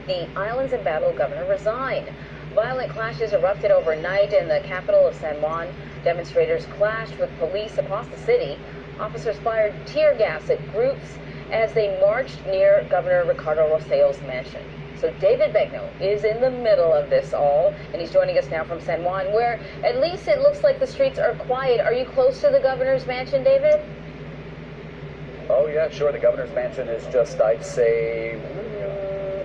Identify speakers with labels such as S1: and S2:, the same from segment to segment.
S1: The island's embattled governor resigned. Violent clashes erupted overnight in the capital of San Juan. Demonstrators clashed with police across the city. Officers fired tear gas at groups as they marched near Governor Ricardo Rossello's mansion. So David Begnaud is in the middle of this all, and he's joining us now from San Juan, where at least it looks like the streets are quiet. Are you close to the governor's mansion, David?
S2: Oh, yeah, sure. The governor's mansion is just, I'd say,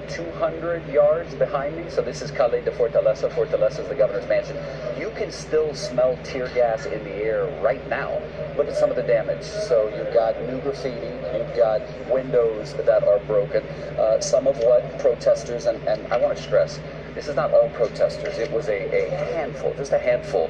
S2: 200 yards behind me. So this is Calle de Fortaleza. Fortaleza is the governor's mansion. You can still smell tear gas in the air right now. Look at some of the damage. So you've got new graffiti, you've got windows that are broken. Some of what protesters, and I want to stress, this is not all protesters. It was a handful, just a handful,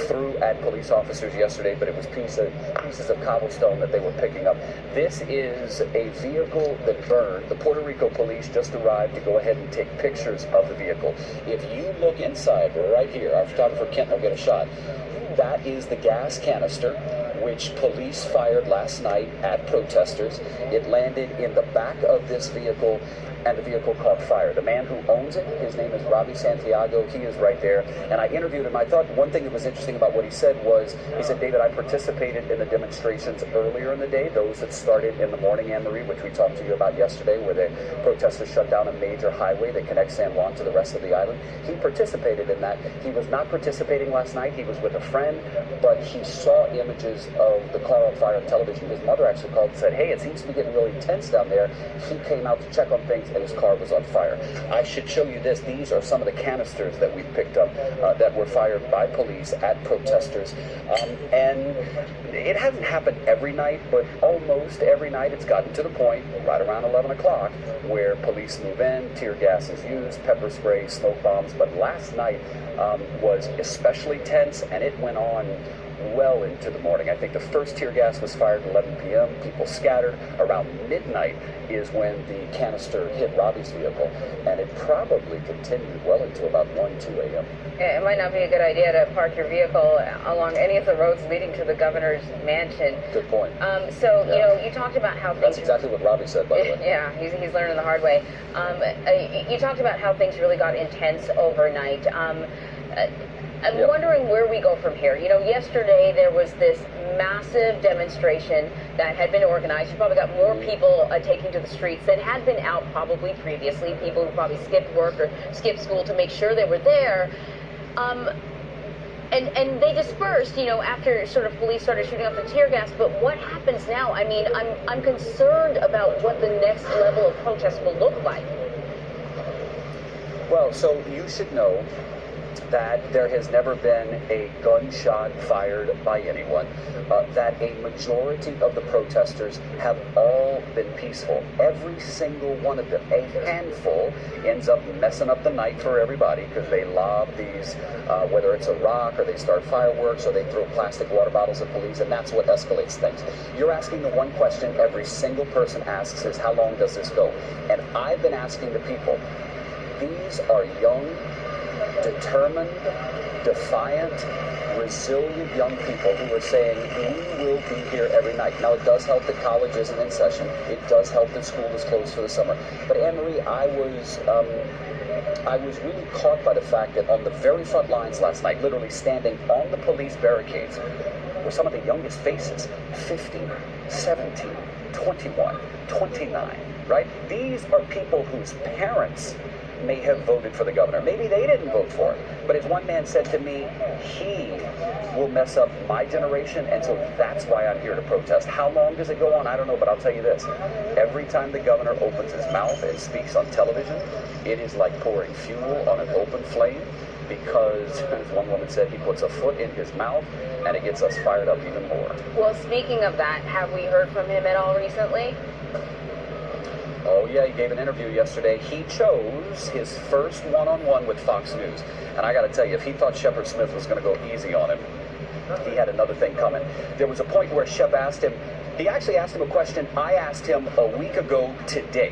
S2: threw at police officers yesterday, but it was pieces of cobblestone that they were picking up. This is a vehicle that burned. The Puerto Rico police just arrived to go ahead and take pictures of the vehicle. If you look inside, right here, our photographer Kent will get a shot. That is the gas canister which police fired last night at protesters. It landed in the back of this vehicle, and the vehicle caught fire. The man who owns it, his name is Robbie Santiago. He is right there. And I interviewed him. I thought one thing that was interesting about what he said was, he said, David, I participated in the demonstrations earlier in the day, those that started in the morning, Anne-Marie, which we talked to you about yesterday, where the protesters shut down a major highway that connects San Juan to the rest of the island. He participated in that. He was not participating last night. He was with a friend, but he saw images of the car on fire on television. His mother actually called and said, hey, it seems to be getting really tense down there. He came out to check on things, and his car was on fire. I should show you this. These are some of the canisters that we picked up that were fired by police at protesters. And it hasn't happened every night, but almost every night it's gotten to the point, right around 11 o'clock, where police move in, tear gas is used, pepper spray, smoke bombs. But last night was especially tense, and it went on well into the morning. I think the first tear gas was fired at 11 p.m. People scattered. Around midnight is when the canister hit Robbie's vehicle, and it probably continued well into about 1, 2 a.m.
S1: Yeah, it might not be a good idea to park your vehicle along any of the roads leading to the governor's mansion.
S2: Good point.
S1: So, you know, you talked about how
S2: That's exactly what Robbie said, by the way.
S1: Yeah, he's learning the hard way. You talked about how things really got intense overnight. I'm wondering where we go from here. You know, yesterday there was this massive demonstration that had been organized. You probably got more people taking to the streets that had been out probably previously, people who probably skipped work or skipped school to make sure they were there. And they dispersed, you know, after sort of police started shooting off the tear gas. But what happens now? I mean, I'm concerned about what the next level of protest will look like.
S2: Well, so you should know that there has never been a gunshot fired by anyone, that a majority of the protesters have all been peaceful. Every single one of them. A handful ends up messing up the night for everybody because they lob these, whether it's a rock or they start fireworks or they throw plastic water bottles at police, and that's what escalates things. You're asking the one question every single person asks is, how long does this go? And I've been asking the people, these are young, determined, defiant, resilient young people who are saying, we will be here every night. Now, it does help that college isn't in session. It does help that school is closed for the summer. But Anne-Marie, I was really caught by the fact that on the very front lines last night, literally standing on the police barricades, were some of the youngest faces, 15, 17, 21, 29, right? These are people whose parents may have voted for the governor. Maybe they didn't vote for him. But as one man said to me, he will mess up my generation, and so that's why I'm here to protest. How long does it go on? I don't know, but I'll tell you this. Every time the governor opens his mouth and speaks on television, it is like pouring fuel on an open flame, because, as one woman said, he puts a foot in his mouth, and it gets us fired up even more.
S1: Well, speaking of that, have we heard from him at all recently?
S2: Oh, yeah, he gave an interview yesterday. He chose his first one-on-one with Fox News. And I got to tell you, if he thought Shepard Smith was going to go easy on him, he had another thing coming. There was a point where Shep asked him, he actually asked him a question I asked him a week ago today.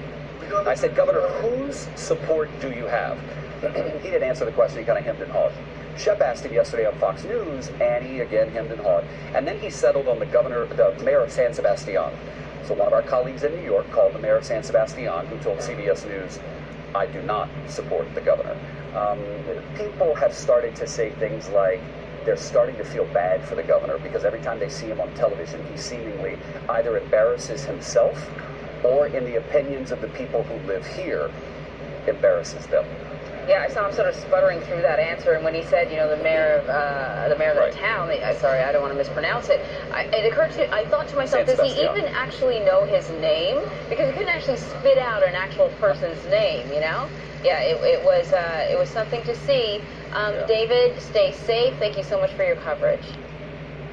S2: I said, Governor, whose support do you have? He didn't answer the question. He kind of hemmed and hawed. Shep asked him yesterday on Fox News, and he again hemmed and hawed. And then he settled on the mayor of San Sebastian. So one of our colleagues in New York called the mayor of San Sebastian, who told CBS News, I do not support the governor. People have started to say things like they're starting to feel bad for the governor because every time they see him on television, he seemingly either embarrasses himself or, in the opinions of the people who live here, embarrasses them.
S1: Yeah, I saw him sort of sputtering through that answer, and when he said, the mayor of
S2: Right.
S1: the town, sorry, I don't want to mispronounce it. It occurred to, I thought to myself, does he even actually know his name? Because he couldn't actually spit out an actual person's name, Yeah, it was something to see.
S2: Yeah.
S1: David, stay safe. Thank you so much for your coverage.